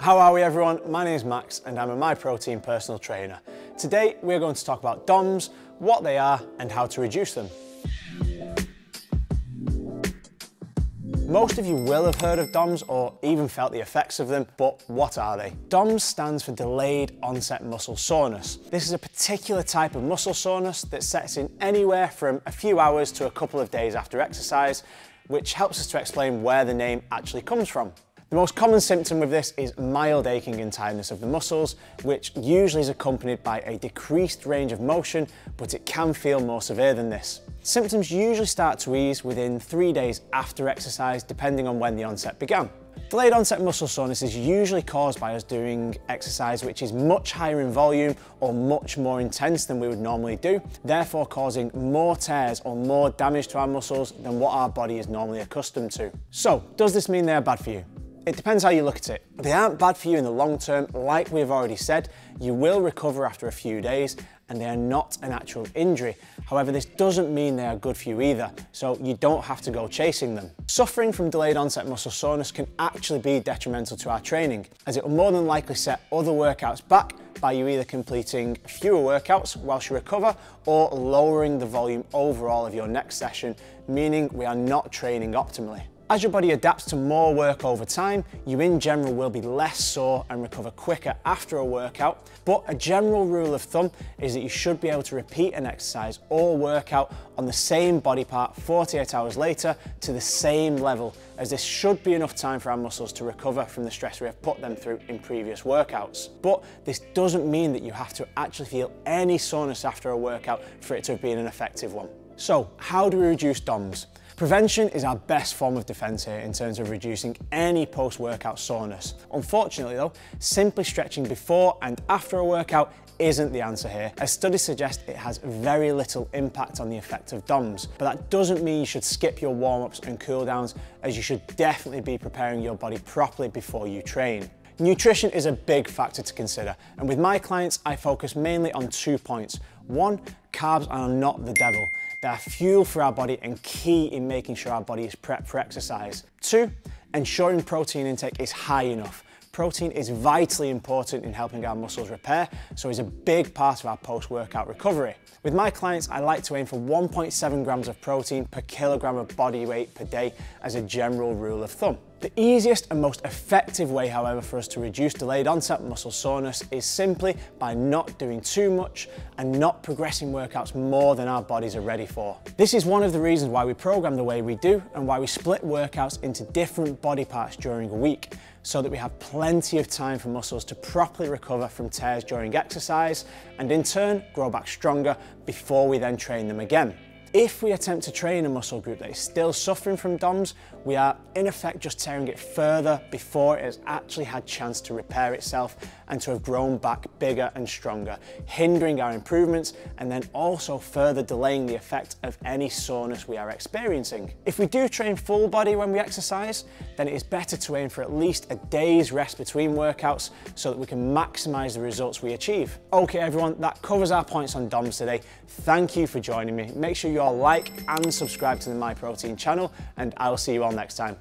How are we everyone? My name is Max and I'm a Myprotein personal trainer. Today we're going to talk about DOMS, what they are and how to reduce them. Most of you will have heard of DOMS or even felt the effects of them, but what are they? DOMS stands for Delayed Onset Muscle Soreness. This is a particular type of muscle soreness that sets in anywhere from a few hours to a couple of days after exercise, which helps us to explain where the name actually comes from. The most common symptom with this is mild aching and tiredness of the muscles, which usually is accompanied by a decreased range of motion, but it can feel more severe than this. Symptoms usually start to ease within 3 days after exercise, depending on when the onset began. Delayed onset muscle soreness is usually caused by us doing exercise which is much higher in volume or much more intense than we would normally do, therefore causing more tears or more damage to our muscles than what our body is normally accustomed to. So, does this mean they are bad for you? It depends how you look at it. They aren't bad for you in the long term, like we've already said. You will recover after a few days and they are not an actual injury. However, this doesn't mean they are good for you either, so you don't have to go chasing them. Suffering from delayed onset muscle soreness can actually be detrimental to our training, as it will more than likely set other workouts back by you either completing fewer workouts whilst you recover or lowering the volume overall of your next session, meaning we are not training optimally. As your body adapts to more work over time, you in general will be less sore and recover quicker after a workout, but a general rule of thumb is that you should be able to repeat an exercise or workout on the same body part 48 hours later to the same level, as this should be enough time for our muscles to recover from the stress we have put them through in previous workouts. But this doesn't mean that you have to actually feel any soreness after a workout for it to have been an effective one. So, how do we reduce DOMS? Prevention is our best form of defense here in terms of reducing any post-workout soreness. Unfortunately though, simply stretching before and after a workout isn't the answer here, as studies suggest it has very little impact on the effect of DOMS. But that doesn't mean you should skip your warm-ups and cool-downs, as you should definitely be preparing your body properly before you train. Nutrition is a big factor to consider, and with my clients I focus mainly on 2 points. 1, carbs are not the devil. They are fuel for our body and key in making sure our body is prepped for exercise. 2, ensuring protein intake is high enough. Protein is vitally important in helping our muscles repair, so it's a big part of our post-workout recovery. With my clients, I like to aim for 1.7 grams of protein per kilogram of body weight per day as a general rule of thumb. The easiest and most effective way, however, for us to reduce delayed onset muscle soreness is simply by not doing too much and not progressing workouts more than our bodies are ready for. This is one of the reasons why we program the way we do and why we split workouts into different body parts during a week, so that we have plenty of time for muscles to properly recover from tears during exercise and in turn grow back stronger before we then train them again. If we attempt to train a muscle group that is still suffering from DOMS, we are in effect just tearing it further before it has actually had chance to repair itself and to have grown back bigger and stronger, hindering our improvements and then also further delaying the effect of any soreness we are experiencing. If we do train full body when we exercise, then it is better to aim for at least a day's rest between workouts so that we can maximize the results we achieve. Okay everyone, that covers our points on DOMS today. Thank you for joining me. Make sure you all like and subscribe to the Myprotein channel, and I will see you all next time.